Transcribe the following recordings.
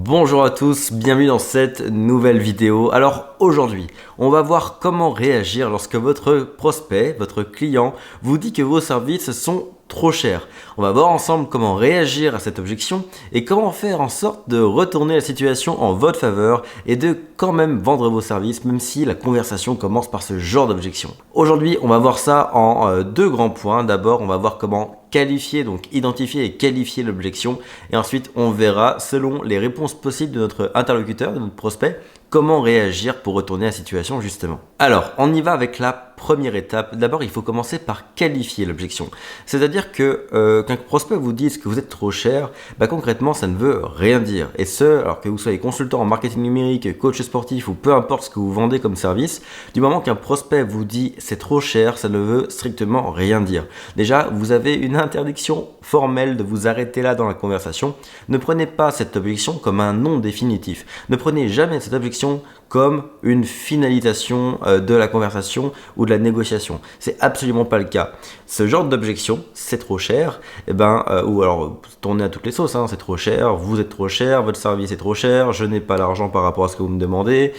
Bonjour à tous, bienvenue dans cette nouvelle vidéo. Alors aujourd'hui, on va voir comment réagir lorsque votre prospect, votre client, vous dit que vos services sont trop chers. On va voir ensemble comment réagir à cette objection et comment faire en sorte de retourner la situation en votre faveur et de quand même vendre vos services même si la conversation commence par ce genre d'objection. Aujourd'hui, on va voir ça en deux grands points. D'abord, on va voir comment qualifier, donc identifier et qualifier l'objection et ensuite on verra selon les réponses possibles de notre interlocuteur, de notre prospect, comment réagir pour retourner la situation justement. Alors, on y va avec la première étape. D'abord, il faut commencer par qualifier l'objection. C'est-à-dire que qu'un prospect vous dise que vous êtes trop cher, concrètement, ça ne veut rien dire. Et ce, alors que vous soyez consultant en marketing numérique, coach sportif ou peu importe ce que vous vendez comme service, du moment qu'un prospect vous dit c'est trop cher, ça ne veut strictement rien dire. Déjà, vous avez une interdiction formelle de vous arrêter là dans la conversation. Ne prenez pas cette objection comme un non définitif. Ne prenez jamais cette objection comme une finalisation de la conversation ou de la négociation. C'est absolument pas le cas. Ce genre d'objection, c'est trop cher, ou alors tournez à toutes les sauces, c'est trop cher, vous êtes trop cher, votre service est trop cher, je n'ai pas l'argent par rapport à ce que vous me demandez.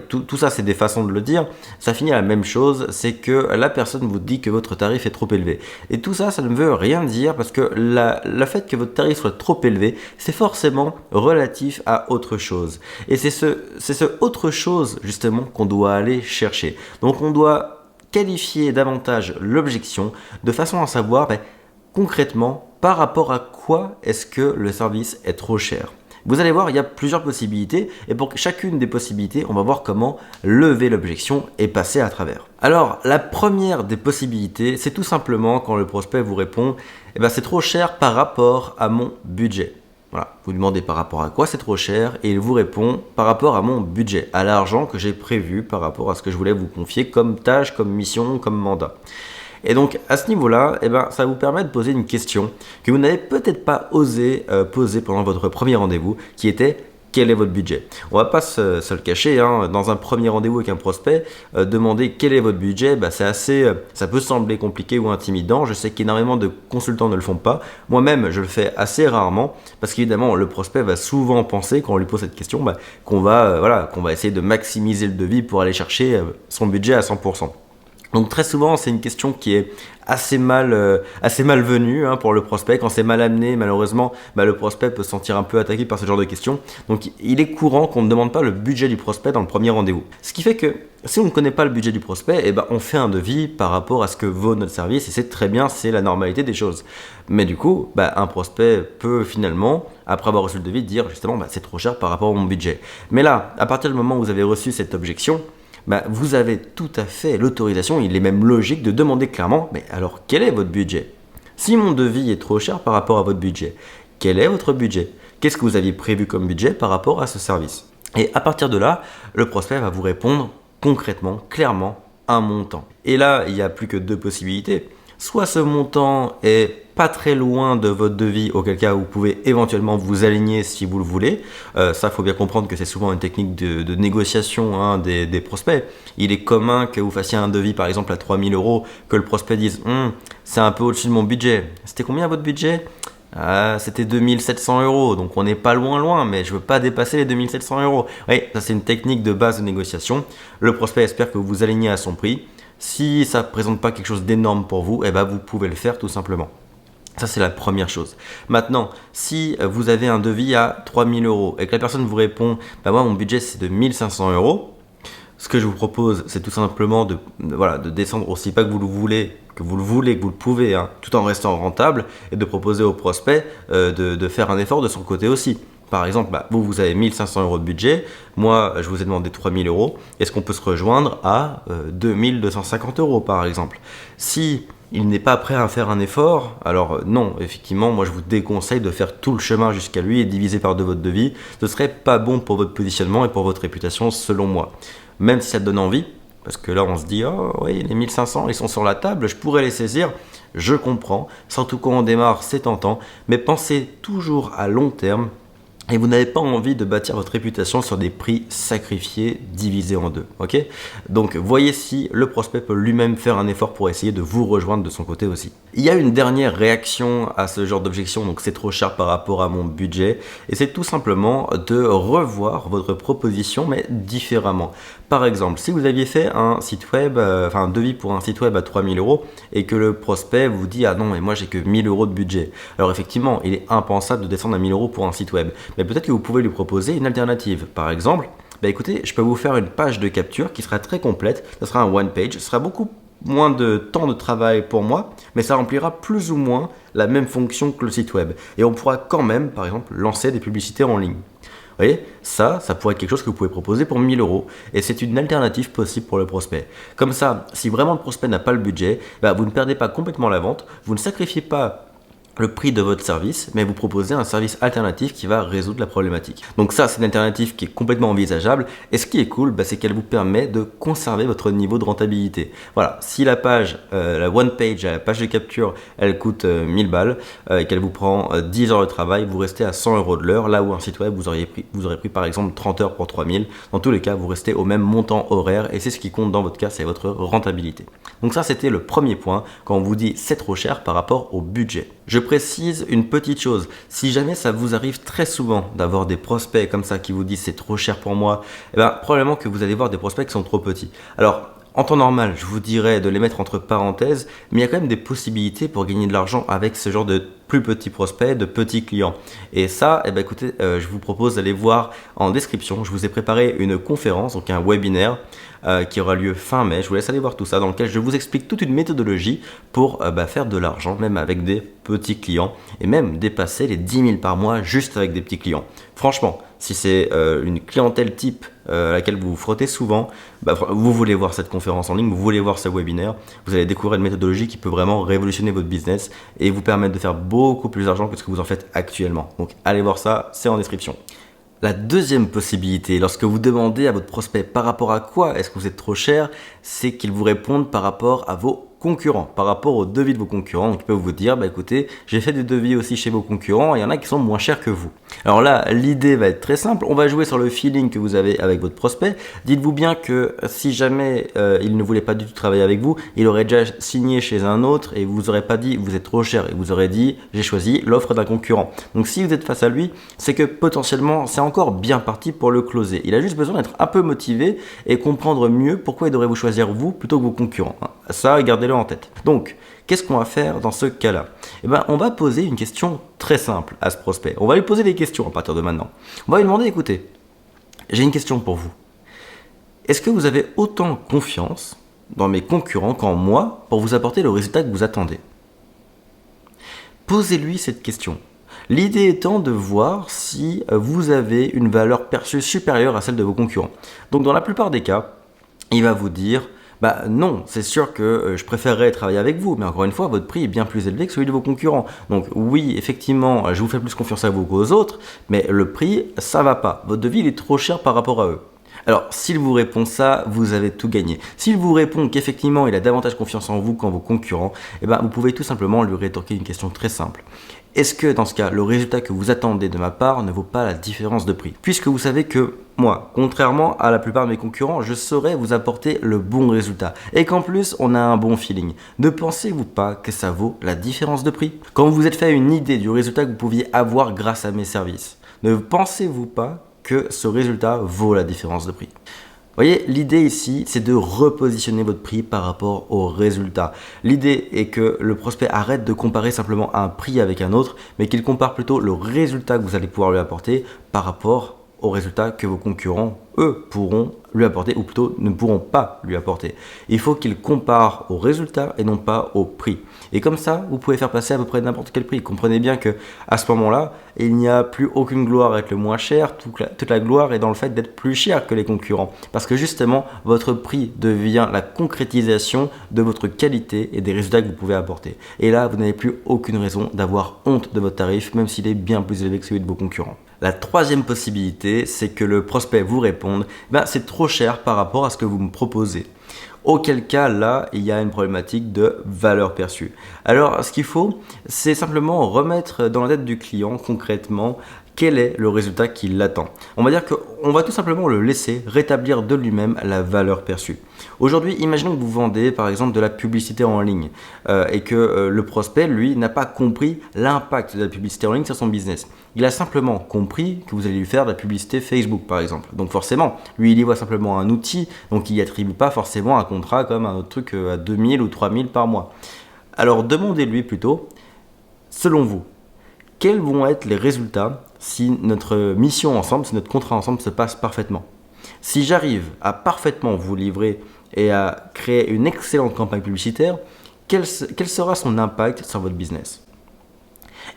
Tout ça, c'est des façons de le dire. Ça finit à la même chose, c'est que la personne vous dit que votre tarif est trop élevé. Et tout ça, ça ne veut rien dire parce que le fait que votre tarif soit trop élevé, c'est forcément relatif à autre chose. Et c'est ce autre chose justement qu'on doit aller chercher. Donc on doit qualifier davantage l'objection de façon à savoir concrètement par rapport à quoi est-ce que le service est trop cher. Vous allez voir, il y a plusieurs possibilités et pour chacune des possibilités, on va voir comment lever l'objection et passer à travers. Alors, la première des possibilités, c'est tout simplement quand le prospect vous répond c'est trop cher par rapport à mon budget. Voilà, vous demandez par rapport à quoi c'est trop cher et il vous répond par rapport à mon budget, à l'argent que j'ai prévu par rapport à ce que je voulais vous confier comme tâche, comme mission, comme mandat. Et donc à ce niveau-là, ça vous permet de poser une question que vous n'avez peut-être pas osé poser pendant votre premier rendez-vous, qui était quel est votre budget? On va pas se le cacher, dans un premier rendez-vous avec un prospect, demander quel est votre budget, ça peut sembler compliqué ou intimidant. Je sais qu'énormément de consultants ne le font pas. Moi-même, je le fais assez rarement parce qu'évidemment, le prospect va souvent penser, quand on lui pose cette question, qu'on va essayer de maximiser le devis pour aller chercher son budget à 100%. Donc très souvent, c'est une question qui est assez mal venue pour le prospect. Quand c'est mal amené, malheureusement, le prospect peut se sentir un peu attaqué par ce genre de questions. Donc il est courant qu'on ne demande pas le budget du prospect dans le premier rendez-vous. Ce qui fait que si on ne connaît pas le budget du prospect, on fait un devis par rapport à ce que vaut notre service et c'est très bien, c'est la normalité des choses. Mais du coup, un prospect peut finalement, après avoir reçu le devis, dire justement c'est trop cher par rapport à mon budget. Mais là, à partir du moment où vous avez reçu cette objection, vous avez tout à fait l'autorisation, il est même logique de demander clairement, alors quel est votre budget? Si mon devis est trop cher par rapport à votre budget, quel est votre budget? Qu'est-ce que vous aviez prévu comme budget par rapport à ce service? Et à partir de là, le prospect va vous répondre concrètement, clairement, un montant. Et là, il n'y a plus que deux possibilités. Soit ce montant est pas très loin de votre devis, auquel cas vous pouvez éventuellement vous aligner si vous le voulez. Ça, il faut bien comprendre que c'est souvent une technique de négociation des prospects. Il est commun que vous fassiez un devis par exemple à 3 000 €, que le prospect dise c'est un peu au-dessus de mon budget. C'était combien votre budget? C'était 2 700 €, donc on n'est pas loin, mais je ne veux pas dépasser les 2 700 €. Oui, ça c'est une technique de base de négociation. Le prospect espère que vous vous alignez à son prix. Si ça ne présente pas quelque chose d'énorme pour vous, vous pouvez le faire tout simplement. Ça, c'est la première chose. Maintenant, si vous avez un devis à 3 000 € et que la personne vous répond moi, mon budget, c'est de 1 500 €, ce que je vous propose, c'est tout simplement de descendre aussi pas que vous le voulez, que vous le pouvez, tout en restant rentable et de proposer au prospect de faire un effort de son côté aussi. Par exemple, vous avez 1 500 € de budget, moi je vous ai demandé 3 000 €, est-ce qu'on peut se rejoindre à 2 250 € par exemple? Si il n'est pas prêt à faire un effort, alors non, effectivement, moi je vous déconseille de faire tout le chemin jusqu'à lui et diviser par deux votre devis. Ce serait pas bon pour votre positionnement et pour votre réputation selon moi. Même si ça te donne envie, parce que là on se dit oh oui, les 1 500 ils sont sur la table, je pourrais les saisir. Je comprends, surtout quand on démarre c'est tentant, mais pensez toujours à long terme. et vous n'avez pas envie de bâtir votre réputation sur des prix sacrifiés divisés en deux, ok? Donc voyez si le prospect peut lui-même faire un effort pour essayer de vous rejoindre de son côté aussi. Il y a une dernière réaction à ce genre d'objection, donc c'est trop cher par rapport à mon budget, et c'est tout simplement de revoir votre proposition mais différemment. Par exemple, si vous aviez fait un site web, un devis pour un site web à 3000 euros et que le prospect vous dit ah non mais moi j'ai que 1000 euros de budget. Alors effectivement, il est impensable de descendre à 1000 euros pour un site web. Mais peut-être que vous pouvez lui proposer une alternative. Par exemple, écoutez, je peux vous faire une page de capture qui sera très complète. Ça sera un one page. Ce sera beaucoup moins de temps de travail pour moi, mais ça remplira plus ou moins la même fonction que le site web. Et on pourra quand même, par exemple, lancer des publicités en ligne. Vous voyez, ça pourrait être quelque chose que vous pouvez proposer pour 1000 euros et c'est une alternative possible pour le prospect. Comme ça, si vraiment le prospect n'a pas le budget, vous ne perdez pas complètement la vente, vous ne sacrifiez pas le prix de votre service, mais vous proposez un service alternatif qui va résoudre la problématique. Donc ça, c'est une alternative qui est complètement envisageable. Et ce qui est cool, c'est qu'elle vous permet de conserver votre niveau de rentabilité. Voilà, si la page, la one page, la page de capture, elle coûte 1000 balles et qu'elle vous prend 10 heures de travail, vous restez à 100 euros de l'heure, là où un site web, vous aurez pris par exemple 30 heures pour 3000. Dans tous les cas, vous restez au même montant horaire et c'est ce qui compte dans votre cas, c'est votre rentabilité. Donc ça, c'était le premier point quand on vous dit c'est trop cher par rapport au budget. Je précise une petite chose, si jamais ça vous arrive très souvent d'avoir des prospects comme ça qui vous disent c'est trop cher pour moi, probablement que vous allez voir des prospects qui sont trop petits. Alors, en temps normal, je vous dirais de les mettre entre parenthèses, mais il y a quand même des possibilités pour gagner de l'argent avec ce genre de plus petits prospects, de petits clients. Et ça, écoutez, je vous propose d'aller voir en description. Je vous ai préparé une conférence, donc un webinaire qui aura lieu fin mai. Je vous laisse aller voir tout ça, dans lequel je vous explique toute une méthodologie pour faire de l'argent, même avec des petits clients, et même dépasser les 10 000 par mois juste avec des petits clients. Franchement, si c'est une clientèle type à laquelle vous vous frottez souvent, vous voulez voir cette conférence en ligne, vous voulez voir ce webinaire, vous allez découvrir une méthodologie qui peut vraiment révolutionner votre business et vous permettre de faire beaucoup plus d'argent que ce que vous en faites actuellement. Donc allez voir ça, c'est en description. La deuxième possibilité, lorsque vous demandez à votre prospect par rapport à quoi est-ce que vous êtes trop cher, c'est qu'il vous réponde par rapport à vos concurrents, par rapport au devis de vos concurrents. Donc ils peuvent vous dire, écoutez, j'ai fait des devis aussi chez vos concurrents et il y en a qui sont moins chers que vous. Alors là, l'idée va être très simple, on va jouer sur le feeling que vous avez avec votre prospect. Dites-vous bien que si jamais il ne voulait pas du tout travailler avec vous, il aurait déjà signé chez un autre et vous aurez pas dit vous êtes trop cher et vous aurez dit j'ai choisi l'offre d'un concurrent. Donc si vous êtes face à lui, c'est que potentiellement c'est encore bien parti pour le closer. Il a juste besoin d'être un peu motivé et comprendre mieux pourquoi il devrait vous choisir vous plutôt que vos concurrents. Ça, gardez-le en tête. Donc, qu'est-ce qu'on va faire dans ce cas-là? On va poser une question très simple à ce prospect. On va lui poser des questions à partir de maintenant. On va lui demander, écoutez, j'ai une question pour vous. Est-ce que vous avez autant confiance dans mes concurrents qu'en moi pour vous apporter le résultat que vous attendez? Posez-lui cette question. L'idée étant de voir si vous avez une valeur perçue supérieure à celle de vos concurrents. Donc, dans la plupart des cas, il va vous dire non, c'est sûr que je préférerais travailler avec vous, mais encore une fois, votre prix est bien plus élevé que celui de vos concurrents. Donc oui, effectivement, je vous fais plus confiance à vous qu'aux autres, mais le prix, ça va pas. Votre devis, il est trop cher par rapport à eux. Alors, s'il vous répond ça, vous avez tout gagné. S'il vous répond qu'effectivement, il a davantage confiance en vous qu'en vos concurrents, vous pouvez tout simplement lui rétorquer une question très simple. Est-ce que dans ce cas, le résultat que vous attendez de ma part ne vaut pas la différence de prix? Puisque vous savez que moi, contrairement à la plupart de mes concurrents, je saurais vous apporter le bon résultat. Et qu'en plus, on a un bon feeling. Ne pensez-vous pas que ça vaut la différence de prix? Quand vous vous êtes fait une idée du résultat que vous pouviez avoir grâce à mes services, ne pensez-vous pas que ce résultat vaut la différence de prix? Vous voyez, l'idée ici, c'est de repositionner votre prix par rapport au résultat. L'idée est que le prospect arrête de comparer simplement un prix avec un autre, mais qu'il compare plutôt le résultat que vous allez pouvoir lui apporter par rapport au résultat que vos concurrents, eux, pourront lui apporter, ou plutôt ne pourront pas lui apporter. Il faut qu'il compare au résultat et non pas au prix. Et comme ça, vous pouvez faire passer à peu près n'importe quel prix. Comprenez bien que à ce moment-là, il n'y a plus aucune gloire à être le moins cher. Toute la gloire est dans le fait d'être plus cher que les concurrents. Parce que justement, votre prix devient la concrétisation de votre qualité et des résultats que vous pouvez apporter. Et là, vous n'avez plus aucune raison d'avoir honte de votre tarif, même s'il est bien plus élevé que celui de vos concurrents. La troisième possibilité, c'est que le prospect vous réponde c'est trop cher par rapport à ce que vous me proposez. Auquel cas, là, il y a une problématique de valeur perçue. Alors, ce qu'il faut, c'est simplement remettre dans la tête du client concrètement quel est le résultat qui l'attend. On va dire qu'on va tout simplement le laisser rétablir de lui-même la valeur perçue. Aujourd'hui, imaginons que vous vendez par exemple de la publicité en ligne et que le prospect, lui, n'a pas compris l'impact de la publicité en ligne sur son business. Il a simplement compris que vous allez lui faire de la publicité Facebook par exemple. Donc forcément, lui, il y voit simplement un outil, donc il n'y attribue pas forcément un contrat comme un autre truc à 2000 ou 3000 par mois. Alors demandez-lui plutôt, selon vous, quels vont être les résultats si notre mission ensemble, si notre contrat ensemble se passe parfaitement. Si j'arrive à parfaitement vous livrer et à créer une excellente campagne publicitaire, quel sera son impact sur votre business?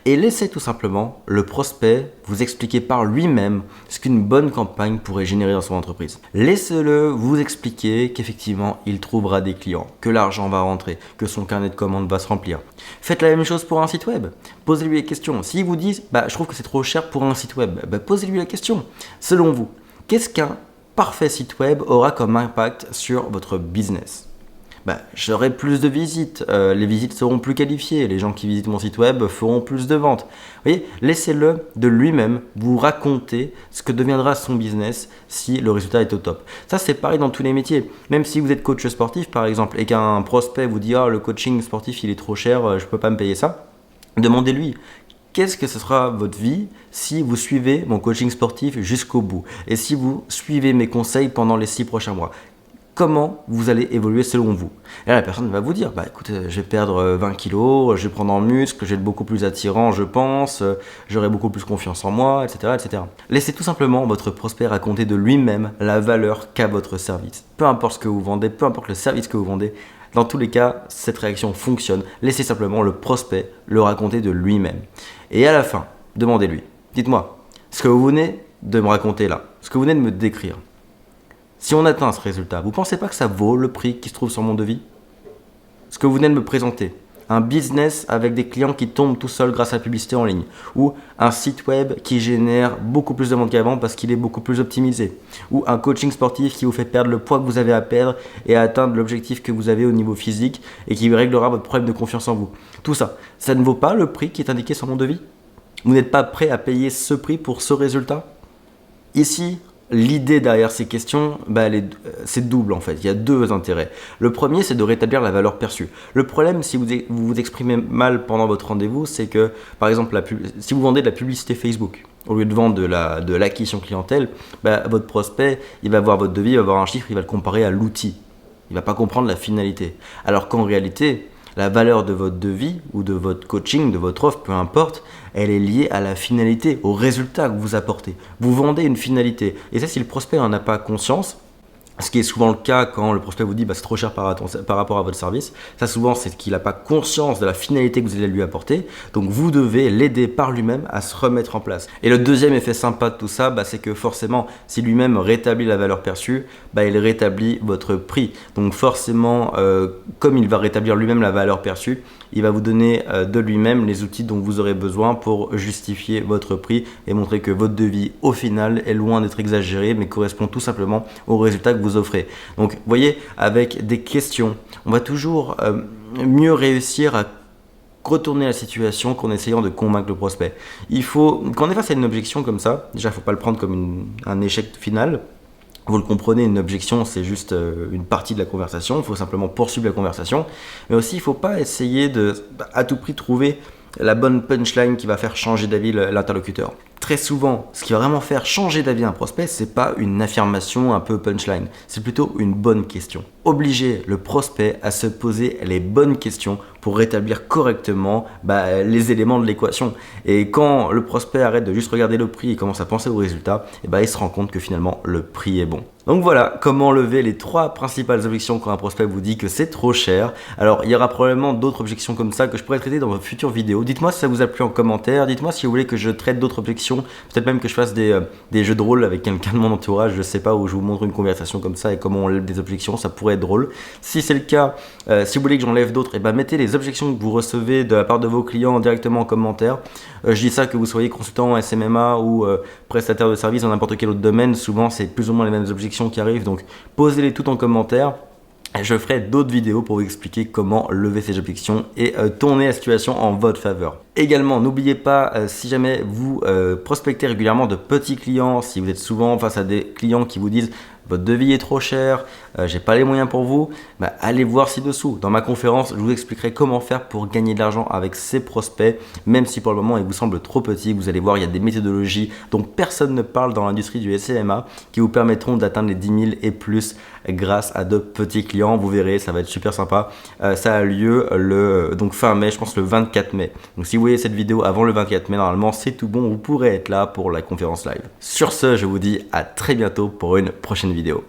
Et laissez tout simplement le prospect vous expliquer par lui-même ce qu'une bonne campagne pourrait générer dans son entreprise. Laissez-le vous expliquer qu'effectivement il trouvera des clients, que l'argent va rentrer, que son carnet de commandes va se remplir. Faites la même chose pour un site web. Posez-lui les questions. S'il vous dit je trouve que c'est trop cher pour un site web, posez-lui la question. Selon vous, qu'est-ce qu'un parfait site web aura comme impact sur votre business? J'aurai plus de visites, les visites seront plus qualifiées, les gens qui visitent mon site web feront plus de ventes. Vous voyez, laissez-le de lui-même vous raconter ce que deviendra son business si le résultat est au top. Ça, c'est pareil dans tous les métiers. Même si vous êtes coach sportif, par exemple, et qu'un prospect vous dit « le coaching sportif, il est trop cher, je ne peux pas me payer ça », demandez-lui. Qu'est-ce que ce sera votre vie si vous suivez mon coaching sportif jusqu'au bout et si vous suivez mes conseils pendant les 6 prochains mois? Comment vous allez évoluer selon vous? Et là, la personne va vous dire, écoute, je vais perdre 20 kilos, je vais prendre en muscle, je vais être beaucoup plus attirant, je pense, j'aurai beaucoup plus confiance en moi, etc., etc. Laissez tout simplement votre prospect raconter de lui-même la valeur qu'a votre service. Peu importe ce que vous vendez, peu importe le service que vous vendez, dans tous les cas, cette réaction fonctionne. Laissez simplement le prospect le raconter de lui-même. Et à la fin, demandez-lui, dites-moi, ce que vous venez de me raconter là, ce que vous venez de me décrire, si on atteint ce résultat, vous ne pensez pas que ça vaut le prix qui se trouve sur mon devis? Ce que vous venez de me présenter, un business avec des clients qui tombent tout seuls grâce à la publicité en ligne, ou un site web qui génère beaucoup plus de ventes qu'avant parce qu'il est beaucoup plus optimisé, ou un coaching sportif qui vous fait perdre le poids que vous avez à perdre et à atteindre l'objectif que vous avez au niveau physique et qui réglera votre problème de confiance en vous. Tout ça, ça ne vaut pas le prix qui est indiqué sur mon devis? Vous n'êtes pas prêt à payer ce prix pour ce résultat? Ici, l'idée derrière ces questions, c'est double en fait. Il y a deux intérêts. Le premier, c'est de rétablir la valeur perçue. Le problème, si vous vous exprimez mal pendant votre rendez-vous, c'est que, par exemple, si vous vendez de la publicité Facebook, au lieu de vendre de l'acquisition clientèle, votre prospect, il va voir votre devis, il va voir un chiffre, il va le comparer à l'outil. Il ne va pas comprendre la finalité. Alors qu'en réalité, la valeur de votre devis ou de votre coaching, de votre offre, peu importe, elle est liée à la finalité, au résultat que vous apportez. Vous vendez une finalité. Et ça, si le prospect n'en a pas conscience, ce qui est souvent le cas quand le prospect vous dit c'est trop cher par rapport à votre service, ça souvent c'est qu'il n'a pas conscience de la finalité que vous allez lui apporter, donc vous devez l'aider par lui-même à se remettre en place. Et le deuxième effet sympa de tout ça, c'est que forcément si lui-même rétablit la valeur perçue, il rétablit votre prix. Donc forcément, comme il va rétablir lui-même la valeur perçue, il va vous donner de lui-même les outils dont vous aurez besoin pour justifier votre prix et montrer que votre devis au final est loin d'être exagéré mais correspond tout simplement au résultat que vous offrez. Donc vous voyez, avec des questions, on va toujours mieux réussir à retourner la situation qu'en essayant de convaincre le prospect. Quand on est face à une objection comme ça, déjà il ne faut pas le prendre comme un échec final. Vous le comprenez, une objection, c'est juste une partie de la conversation. Il faut simplement poursuivre la conversation. Mais aussi, il ne faut pas essayer de, à tout prix, trouver la bonne punchline qui va faire changer d'avis l'interlocuteur. Très souvent, ce qui va vraiment faire changer d'avis un prospect, c'est pas une affirmation un peu punchline, c'est plutôt une bonne question. Obliger le prospect à se poser les bonnes questions pour rétablir correctement les éléments de l'équation. Et quand le prospect arrête de juste regarder le prix et commence à penser au résultat, il se rend compte que finalement le prix est bon. Donc voilà comment lever les 3 principales objections quand un prospect vous dit que c'est trop cher. Alors il y aura probablement d'autres objections comme ça que je pourrais traiter dans vos futures vidéos. Dites-moi si ça vous a plu en commentaire, dites-moi si vous voulez que je traite d'autres objections, peut-être même que je fasse des jeux de rôle avec quelqu'un de mon entourage, je sais pas, où je vous montre une conversation comme ça et comment on lève des objections, ça pourrait être drôle. Si c'est le cas, si vous voulez que j'en lève d'autres, mettez les objections que vous recevez de la part de vos clients directement en commentaire. Je dis ça que vous soyez consultant SMMA ou prestataire de service dans n'importe quel autre domaine, souvent c'est plus ou moins les mêmes objections qui arrivent, donc posez-les toutes en commentaire. Je ferai d'autres vidéos pour vous expliquer comment lever ces objections et tourner la situation en votre faveur. Également, n'oubliez pas, si jamais vous prospectez régulièrement de petits clients, si vous êtes souvent face à des clients qui vous disent votre devis est trop cher, j'ai pas les moyens pour vous, allez voir ci-dessous. Dans ma conférence, je vous expliquerai comment faire pour gagner de l'argent avec ces prospects, même si pour le moment ils vous semblent trop petits. Vous allez voir, il y a des méthodologies dont personne ne parle dans l'industrie du SEMA qui vous permettront d'atteindre les 10 000 et plus grâce à de petits clients. Vous verrez, ça va être super sympa. Ça a lieu donc fin mai, je pense le 24 mai. Donc si vous voyez cette vidéo avant le 24 mai, normalement c'est tout bon, vous pourrez être là pour la conférence live. Sur ce, je vous dis à très bientôt pour une prochaine vidéo.